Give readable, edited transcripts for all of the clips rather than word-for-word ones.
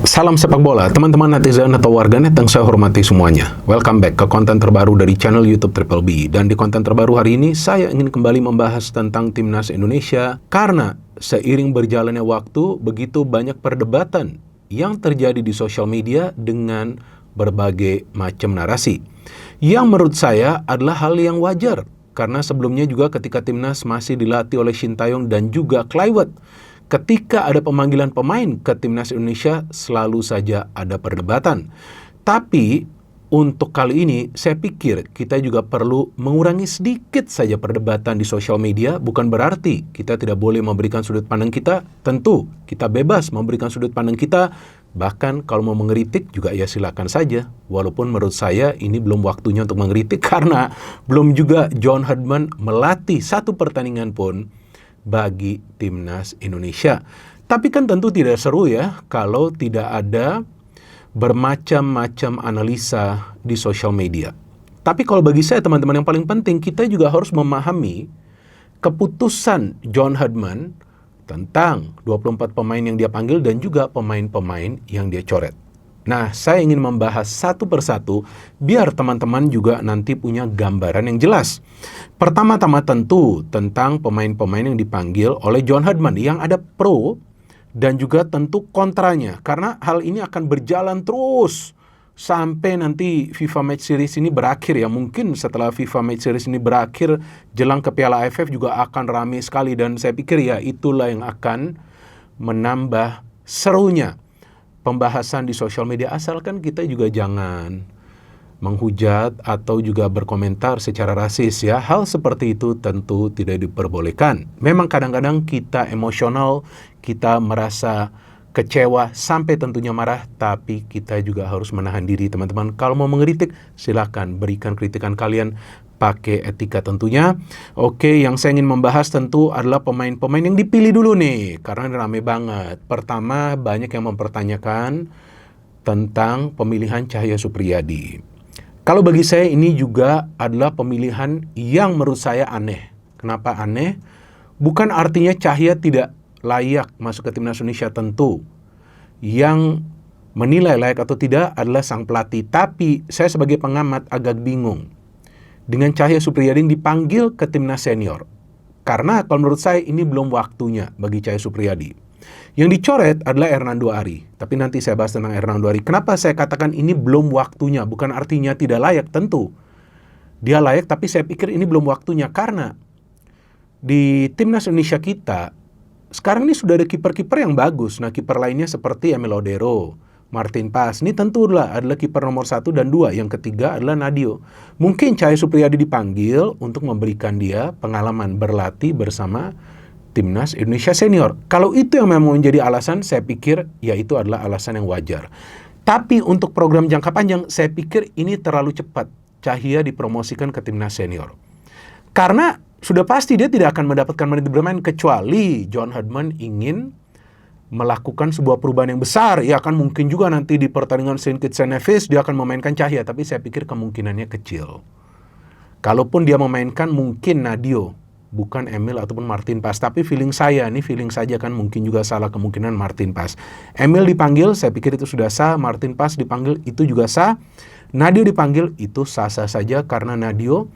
Salam sepak bola, teman-teman netizen atau warganet yang saya hormati semuanya. Welcome back ke konten terbaru dari channel YouTube Triple B. Dan di konten terbaru hari ini, saya ingin kembali membahas tentang Timnas Indonesia. Karena seiring berjalannya waktu, begitu banyak perdebatan yang terjadi di sosial media dengan berbagai macam narasi. Yang menurut saya adalah hal yang wajar. Karena sebelumnya juga ketika Timnas masih dilatih oleh Shin Tae-yong dan juga Kluivert, ketika ada pemanggilan pemain ke Timnas Indonesia, selalu saja ada perdebatan. Tapi, untuk kali ini, saya pikir kita juga perlu mengurangi sedikit saja perdebatan di sosial media. Bukan berarti kita tidak boleh memberikan sudut pandang kita. Tentu, kita bebas memberikan sudut pandang kita. Bahkan kalau mau mengkritik juga ya silakan saja. Walaupun menurut saya ini belum waktunya untuk mengkritik karena belum juga John Herdman melatih satu pertandingan pun bagi Timnas Indonesia. Tapi kan tentu tidak seru ya kalau tidak ada bermacam-macam analisa di sosial media. Tapi kalau bagi saya teman-teman, yang paling penting kita juga harus memahami keputusan John Herdman tentang 24 pemain yang dia panggil dan juga pemain-pemain yang dia coret. Nah, saya ingin membahas satu persatu biar teman-teman juga nanti punya gambaran yang jelas. Pertama-tama tentu tentang pemain-pemain yang dipanggil oleh John Herdman yang ada pro dan juga tentu kontranya. Karena hal ini akan berjalan terus sampai nanti FIFA Match Series ini berakhir ya. Mungkin setelah FIFA Match Series ini berakhir, jelang ke Piala AFF juga akan ramai sekali. Dan saya pikir ya itulah yang akan menambah serunya pembahasan di sosial media, asalkan kita juga jangan menghujat atau juga berkomentar secara rasis ya. Hal seperti itu tentu tidak diperbolehkan. Memang kadang-kadang kita emosional, kita merasa kecewa sampai tentunya marah, tapi kita juga harus menahan diri teman-teman. Kalau mau mengkritik, silakan berikan kritikan kalian pakai etika tentunya. Oke, yang saya ingin membahas tentu adalah pemain-pemain yang dipilih dulu nih, karena ini rame banget. Pertama, banyak yang mempertanyakan tentang pemilihan Cahya Supriyadi. Kalau bagi saya ini juga adalah pemilihan yang menurut saya aneh. Kenapa aneh? Bukan artinya Cahya tidak layak masuk ke Timnas Indonesia, tentu. Yang menilai layak atau tidak adalah sang pelatih. Tapi saya sebagai pengamat agak bingung dengan Cahya Supriyadi dipanggil ke Timnas Senior. Karena kalau menurut saya ini belum waktunya bagi Cahya Supriyadi. Yang dicoret adalah Hernando Ari. Tapi nanti saya bahas tentang Hernando Ari. Kenapa saya katakan ini belum waktunya? Bukan artinya tidak layak, tentu. Dia layak, tapi saya pikir ini belum waktunya. Karena di Timnas Indonesia kita, sekarang ini sudah ada kiper-kiper yang bagus. Nah, kiper lainnya seperti Emil Odero, Martin Pas, ini tentulah adalah kiper nomor 1 dan 2. Yang ketiga adalah Nadio. Mungkin Cahya Supriyadi dipanggil untuk memberikan dia pengalaman berlatih bersama Timnas Indonesia Senior. Kalau itu yang memang menjadi alasan, saya pikir ya itu adalah alasan yang wajar. Tapi untuk program jangka panjang, saya pikir ini terlalu cepat Cahya dipromosikan ke Timnas Senior. Karena sudah pasti dia tidak akan mendapatkan menit bermain kecuali John Herdman ingin melakukan sebuah perubahan yang besar. Ya kan mungkin juga nanti di pertandingan Saint Kitts and Nevis dia akan memainkan Cahya, tapi saya pikir kemungkinannya kecil. Kalaupun dia memainkan mungkin Nadio, bukan Emil ataupun Martin Pas. Tapi feeling saya, nih feeling saja kan, mungkin juga salah, kemungkinan Martin Pas. Emil dipanggil, saya pikir itu sudah sah. Martin Pas dipanggil, itu juga sah. Nadio dipanggil, itu sah-sah saja karena Nadio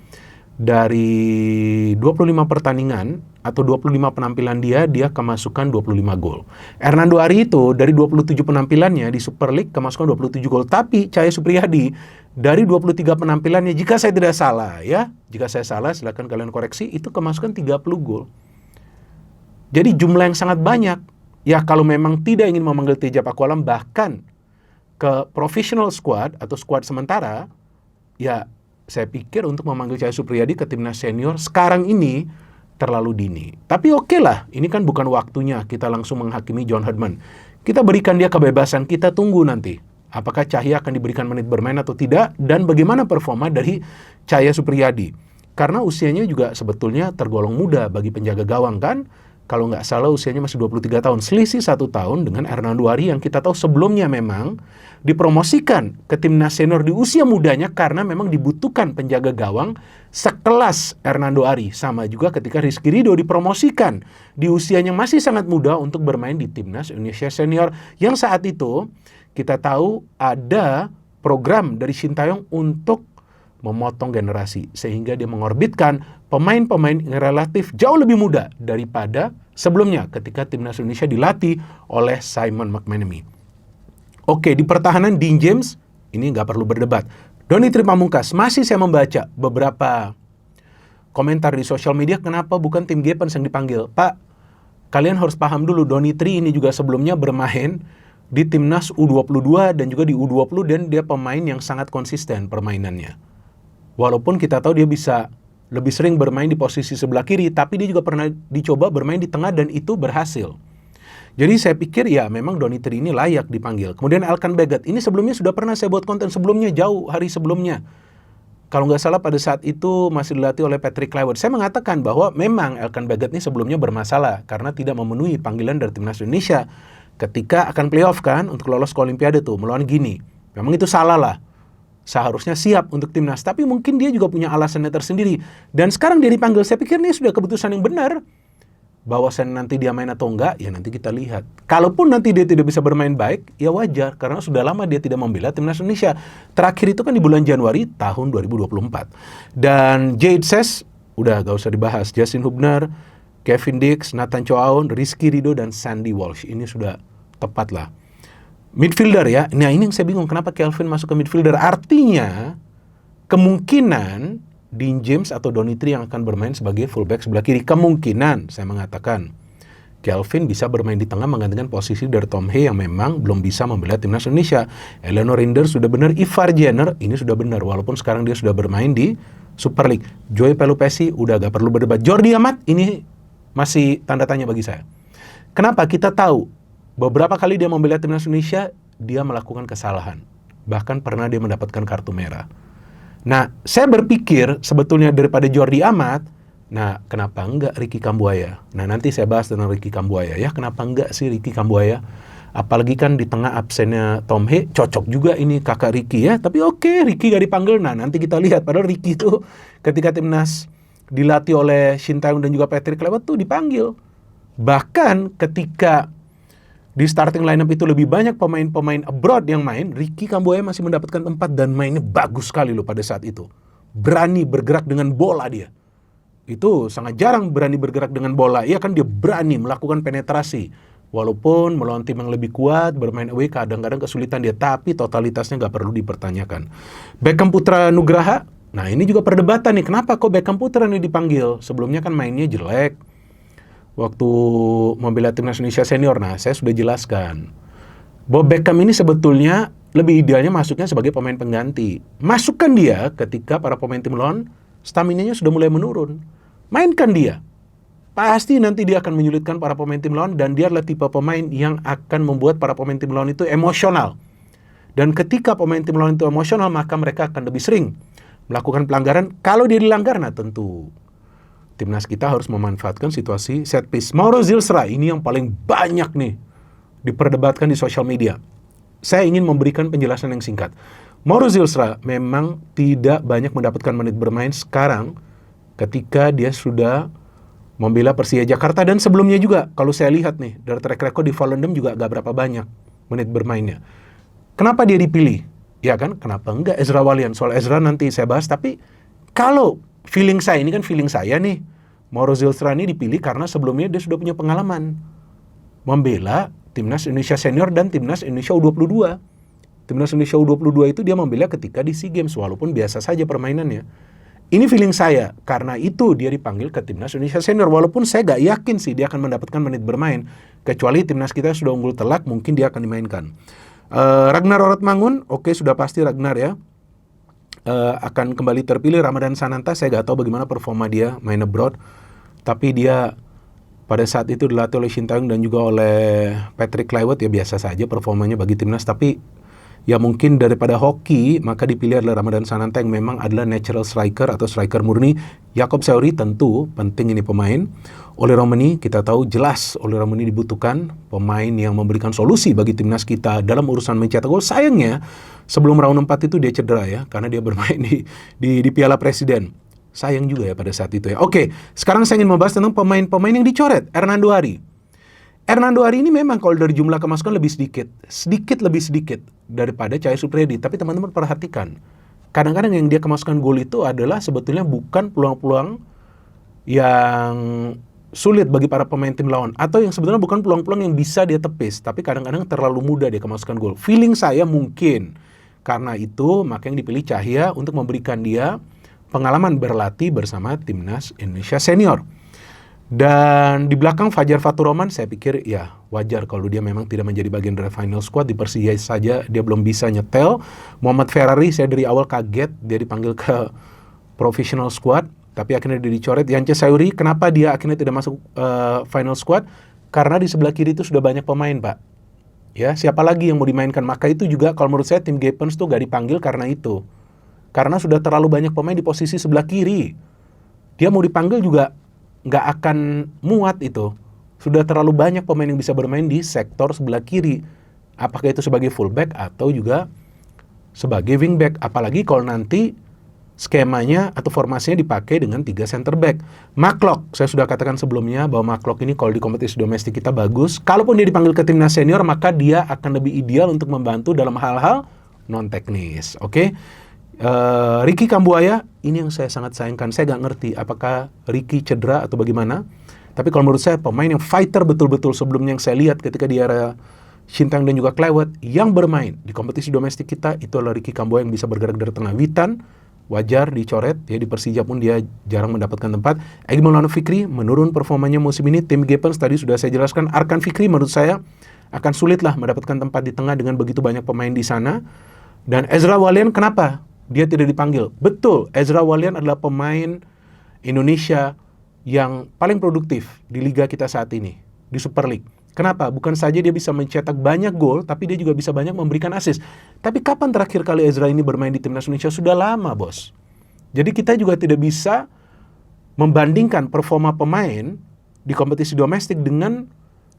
dari 25 pertandingan atau 25 penampilan dia kemasukan 25 gol. Hernando Ari itu dari 27 penampilannya di Super League kemasukan 27 gol. Tapi Cahya Supriyadi dari 23 penampilannya, jika saya tidak salah ya, jika saya salah silakan kalian koreksi, itu kemasukan 30 gol. Jadi jumlah yang sangat banyak. Ya kalau memang tidak ingin memanggil Teja Pakualam bahkan ke professional squad atau squad sementara, ya saya pikir untuk memanggil Cahya Supriyadi ke Timnas Senior sekarang ini terlalu dini. Tapi oke lah, ini kan bukan waktunya kita langsung menghakimi John Herdman. Kita berikan dia kebebasan, kita tunggu nanti. Apakah Cahya akan diberikan menit bermain atau tidak, dan bagaimana performa dari Cahya Supriyadi. Karena usianya juga sebetulnya tergolong muda bagi penjaga gawang kan. kalau nggak salah usianya masih 23 tahun. Selisih 1 tahun dengan Hernando Ari yang kita tahu sebelumnya memang dipromosikan ke timnas senior di usia mudanya karena memang dibutuhkan penjaga gawang sekelas Hernando Ari. Sama juga ketika Rizky Ridho dipromosikan di usianya masih sangat muda untuk bermain di timnas Indonesia senior yang saat itu kita tahu ada program dari Sintayong untuk memotong generasi sehingga dia mengorbitkan pemain-pemain yang relatif jauh lebih muda daripada sebelumnya ketika timnas Indonesia dilatih oleh Simon McManamy. Oke, di pertahanan Dean James ini nggak perlu berdebat. Donny Pamungkas, masih saya membaca beberapa komentar di sosial media kenapa bukan Tim Gepens yang dipanggil. Pak, kalian harus paham dulu Donny ini juga sebelumnya bermain di timnas U22 dan juga di U20 dan dia pemain yang sangat konsisten permainannya. Walaupun kita tahu dia bisa lebih sering bermain di posisi sebelah kiri, tapi dia juga pernah dicoba bermain di tengah dan itu berhasil. Jadi saya pikir ya memang Donny ini layak dipanggil. Kemudian Elkan Baggett, ini sebelumnya sudah pernah saya buat konten sebelumnya, jauh hari sebelumnya. Kalau nggak salah pada saat itu masih dilatih oleh Patrick Kluivert. Saya mengatakan bahwa memang Elkan Baggett ini sebelumnya bermasalah karena tidak memenuhi panggilan dari timnas Indonesia ketika akan playoff kan untuk lolos ke Olimpiade tuh melawan Guinea. Memang itu salah lah. Seharusnya siap untuk timnas, tapi mungkin dia juga punya alasannya tersendiri. Dan sekarang dia dipanggil, saya pikir ini sudah keputusan yang benar. Bahwasan nanti dia main atau enggak, ya nanti kita lihat. Kalaupun nanti dia tidak bisa bermain baik, ya wajar, karena sudah lama dia tidak membela timnas Indonesia. Terakhir itu kan di bulan Januari tahun 2024. Dan Jade Sess, udah gak usah dibahas. Justin Hubner, Kevin Dix, Nathan Choaon, Rizky Ridho, dan Sandy Walsh. Ini sudah tepat lah. Midfielder ya, nah ini yang saya bingung kenapa Kelvin masuk ke midfielder. Artinya kemungkinan Dean James atau Donny yang akan bermain sebagai fullback sebelah kiri. Kemungkinan saya mengatakan Kelvin bisa bermain di tengah menggantikan posisi dari Tom Hea yang memang belum bisa membela timnas Indonesia. Eleanor Rinder sudah benar, Ivar Jenner ini sudah benar walaupun sekarang dia sudah bermain di Super League. Joey Pelupessy udah gak perlu berdebat. Jordi Amat ini masih tanda tanya bagi saya. Kenapa? Kita tahu beberapa kali dia membela timnas Indonesia, dia melakukan kesalahan. Bahkan pernah dia mendapatkan kartu merah. Nah, saya berpikir sebetulnya daripada Jordi Amat, nah kenapa enggak Ricky Kambuaya? Nah, nanti saya bahas tentang Ricky Kambuaya ya. Kenapa enggak sih Ricky Kambuaya? Apalagi kan di tengah absennya Tom Hea, cocok juga ini kakak Ricky ya. Tapi oke, Ricky gak dipanggil. Nah, nanti kita lihat. Padahal Ricky itu ketika timnas dilatih oleh Sintayong dan juga Patrick Kluivert tuh dipanggil. Bahkan ketika di starting lineup itu lebih banyak pemain-pemain abroad yang main, Ricky Kambuaya masih mendapatkan tempat dan mainnya bagus sekali loh pada saat itu. Berani bergerak dengan bola dia. Itu sangat jarang berani bergerak dengan bola. Iya kan dia berani melakukan penetrasi. Walaupun melawan tim yang lebih kuat, bermain away kadang-kadang kesulitan dia. Tapi totalitasnya nggak perlu dipertanyakan. Beckham Putra Nugraha, nah ini juga perdebatan nih. Kenapa kok Beckham Putra ini dipanggil? Sebelumnya kan mainnya jelek. Waktu membela timnas Indonesia senior, nah saya sudah jelaskan bahwa Beckham ini sebetulnya lebih idealnya masuknya sebagai pemain pengganti. Masukkan dia ketika para pemain tim lawan staminanya sudah mulai menurun. Mainkan dia. Pasti nanti dia akan menyulitkan para pemain tim lawan dan dia adalah tipe pemain yang akan membuat para pemain tim lawan itu emosional. Dan ketika pemain tim lawan itu emosional, maka mereka akan lebih sering melakukan pelanggaran. Kalau dia dilanggar, nah tentu timnas kita harus memanfaatkan situasi set piece. Mauro Zilstra ini yang paling banyak nih diperdebatkan di sosial media. Saya ingin memberikan penjelasan yang singkat. Mauro Zilstra memang tidak banyak mendapatkan menit bermain sekarang ketika dia sudah membela Persija Jakarta dan sebelumnya juga. Kalau saya lihat nih dari track record di Volendam juga gak berapa banyak menit bermainnya. Kenapa dia dipilih? Ya kan, kenapa enggak Ezra Walian? Soal Ezra nanti saya bahas, tapi kalau feeling saya, ini kan feeling saya nih, Mauro Zilstra ini dipilih karena sebelumnya dia sudah punya pengalaman membela timnas Indonesia senior dan timnas Indonesia U22. Timnas Indonesia U22 itu dia membela ketika di SEA Games, walaupun biasa saja permainannya. Ini feeling saya, karena itu dia dipanggil ke timnas Indonesia senior, walaupun saya gak yakin sih dia akan mendapatkan menit bermain, kecuali timnas kita sudah unggul telak, mungkin dia akan dimainkan. Ragnar Orotmangun, oke sudah pasti Ragnar ya. Akan kembali terpilih. Ramadan Sananta, saya gak tahu bagaimana performa dia main abroad, tapi dia pada saat itu dilatih oleh Sintayong dan juga oleh Patrick Kluivert, ya biasa saja performanya bagi timnas. Tapi ya mungkin daripada hoki, maka dipilih adalah Ramadan Sananta yang memang adalah natural striker atau striker murni. Jakob Sauri tentu penting ini pemain. Oleh Romani kita tahu jelas Oleh Romani dibutuhkan pemain yang memberikan solusi bagi timnas kita dalam urusan mencetak gol. Sayangnya sebelum round 4 itu dia cedera ya, karena dia bermain di Piala Presiden. Sayang juga ya pada saat itu ya. Oke, sekarang saya ingin membahas tentang pemain-pemain yang dicoret. Hernando Ari. Hernando Ari ini memang kalau dari jumlah kemasukan lebih sedikit lebih sedikit daripada Cahaya Supriyadi. Tapi teman-teman perhatikan, kadang-kadang yang dia kemasukan gol itu adalah sebetulnya bukan peluang-peluang yang sulit bagi para pemain tim lawan, atau yang sebetulnya bukan peluang-peluang yang bisa dia tepis, tapi kadang-kadang terlalu mudah dia kemasukan gol. Feeling saya mungkin karena itu maka yang dipilih Cahya untuk memberikan dia pengalaman berlatih bersama timnas Indonesia senior. Dan di belakang Fajar Fatur Rahman, saya pikir ya wajar kalau dia memang tidak menjadi bagian dari final squad. Di Persija saja dia belum bisa nyetel. Muhammad Ferrari, saya dari awal kaget dia dipanggil ke professional squad, tapi akhirnya dia dicoret. Yance Sayuri, kenapa dia akhirnya tidak masuk final squad? Karena di sebelah kiri itu sudah banyak pemain, Pak. Ya, siapa lagi yang mau dimainkan? Maka itu juga kalau menurut saya tim Gapens tuh gak dipanggil karena itu. Karena sudah terlalu banyak pemain di posisi sebelah kiri. Dia mau dipanggil juga nggak akan muat itu. Sudah terlalu banyak pemain yang bisa bermain di sektor sebelah kiri. Apakah itu sebagai fullback atau juga sebagai wingback. Apalagi kalau nanti skemanya atau formasinya dipakai dengan 3 center back. McLeod, saya sudah katakan sebelumnya bahwa McLeod ini kalau di kompetisi domestik kita bagus. Kalaupun dia dipanggil ke timnas senior, maka dia akan lebih ideal untuk membantu dalam hal-hal non-teknis. Oke? Ricky Kambuaya, ini yang saya sangat sayangkan. Saya nggak ngerti apakah Ricky cedera atau bagaimana. Tapi kalau menurut saya pemain yang fighter betul-betul sebelumnya yang saya lihat ketika di era Sintayong dan juga Klewet yang bermain di kompetisi domestik kita itu adalah Ricky Kambuaya yang bisa bergerak dari tengah. Witan wajar dicoret ya, di Persija pun dia jarang mendapatkan tempat. Egy Maulana Fikri menurun performanya musim ini. Tim Gapens tadi sudah saya jelaskan. Arkan Fikri menurut saya akan sulitlah mendapatkan tempat di tengah dengan begitu banyak pemain di sana. Dan Ezra Walian kenapa dia tidak dipanggil? Betul, Ezra Walian adalah pemain Indonesia yang paling produktif di liga kita saat ini, di Super League. Kenapa? Bukan saja dia bisa mencetak banyak gol, tapi dia juga bisa banyak memberikan assist. Tapi kapan terakhir kali Ezra ini bermain di timnas Indonesia? Sudah lama, bos. Jadi kita juga tidak bisa membandingkan performa pemain di kompetisi domestik dengan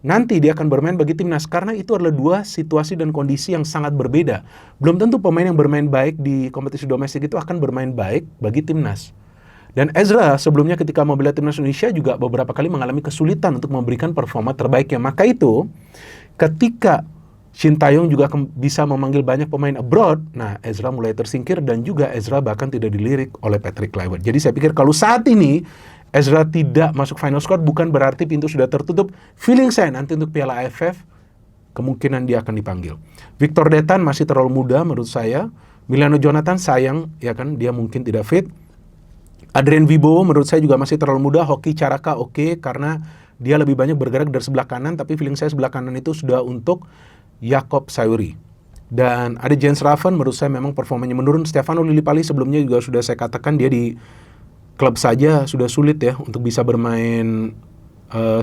nanti dia akan bermain bagi timnas, karena itu adalah 2 situasi dan kondisi yang sangat berbeda. Belum tentu pemain yang bermain baik di kompetisi domestik itu akan bermain baik bagi timnas. Dan Ezra sebelumnya ketika membela timnas Indonesia juga beberapa kali mengalami kesulitan untuk memberikan performa terbaiknya. Maka itu ketika Sintayong juga bisa memanggil banyak pemain abroad, nah Ezra mulai tersingkir dan juga Ezra bahkan tidak dilirik oleh Patrick Kluivert. Jadi saya pikir kalau saat ini Ezra tidak masuk final squad bukan berarti pintu sudah tertutup. Feeling saya nanti untuk Piala AFF kemungkinan dia akan dipanggil. Victor Detan masih terlalu muda menurut saya. Milano Jonathan sayang ya kan, dia mungkin tidak fit. Adrian Wibowo menurut saya juga masih terlalu muda. Hoki Caraka oke, karena dia lebih banyak bergerak dari sebelah kanan, tapi feeling saya sebelah kanan itu sudah untuk Jakob Sayuri. Dan ada Jens Raven, menurut saya memang performanya menurun. Stefano Lillipali sebelumnya juga sudah saya katakan dia di klub saja sudah sulit ya untuk bisa bermain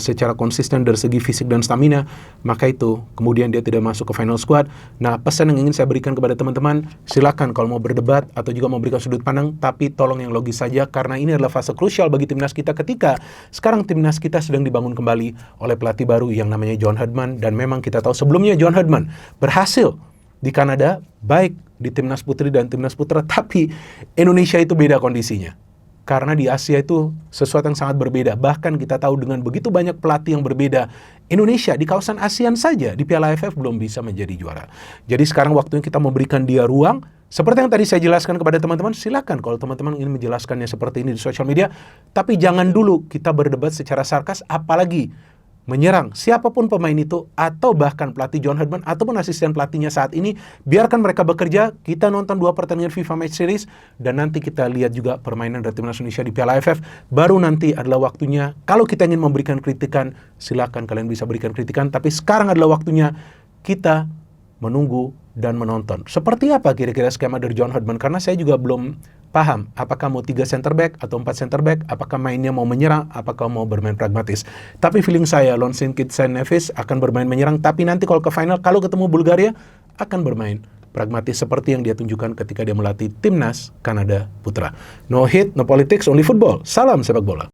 secara konsisten dari segi fisik dan stamina. Maka itu kemudian dia tidak masuk ke final squad. Nah, pesan yang ingin saya berikan kepada teman-teman, silakan kalau mau berdebat atau juga memberikan sudut pandang, tapi tolong yang logis saja, karena ini adalah fase krusial bagi timnas kita ketika sekarang timnas kita sedang dibangun kembali oleh pelatih baru yang namanya John Herdman. Dan memang kita tahu sebelumnya John Herdman berhasil di Kanada, baik di timnas putri dan timnas putra, tapi Indonesia itu beda kondisinya. Karena di Asia itu sesuatu yang sangat berbeda. Bahkan kita tahu dengan begitu banyak pelatih yang berbeda, Indonesia di kawasan ASEAN saja di Piala AFF belum bisa menjadi juara. Jadi sekarang waktunya kita memberikan dia ruang. Seperti yang tadi saya jelaskan kepada teman-teman, silakan kalau teman-teman ingin menjelaskannya seperti ini di sosial media. Tapi jangan dulu kita berdebat secara sarkas, apalagi menyerang siapapun pemain itu, atau bahkan pelatih John Herdman ataupun asisten pelatihnya saat ini. Biarkan mereka bekerja, kita nonton 2 pertandingan FIFA Match Series, dan nanti kita lihat juga permainan dari timnas Indonesia di Piala AFF. Baru nanti adalah waktunya, kalau kita ingin memberikan kritikan, silakan kalian bisa berikan kritikan, tapi sekarang adalah waktunya kita menunggu dan menonton. Seperti apa kira-kira skema dari John Herdman? Karena saya juga belum paham, apakah mau 3 center back atau 4 center back, apakah mainnya mau menyerang, apakah mau bermain pragmatis. Tapi feeling saya, Lonsin Kitsen Nevis akan bermain menyerang, tapi nanti kalau ke final, kalau ketemu Bulgaria, akan bermain pragmatis seperti yang dia tunjukkan ketika dia melatih timnas Kanada Putra. No hate, no politics, only football. Salam sepak bola.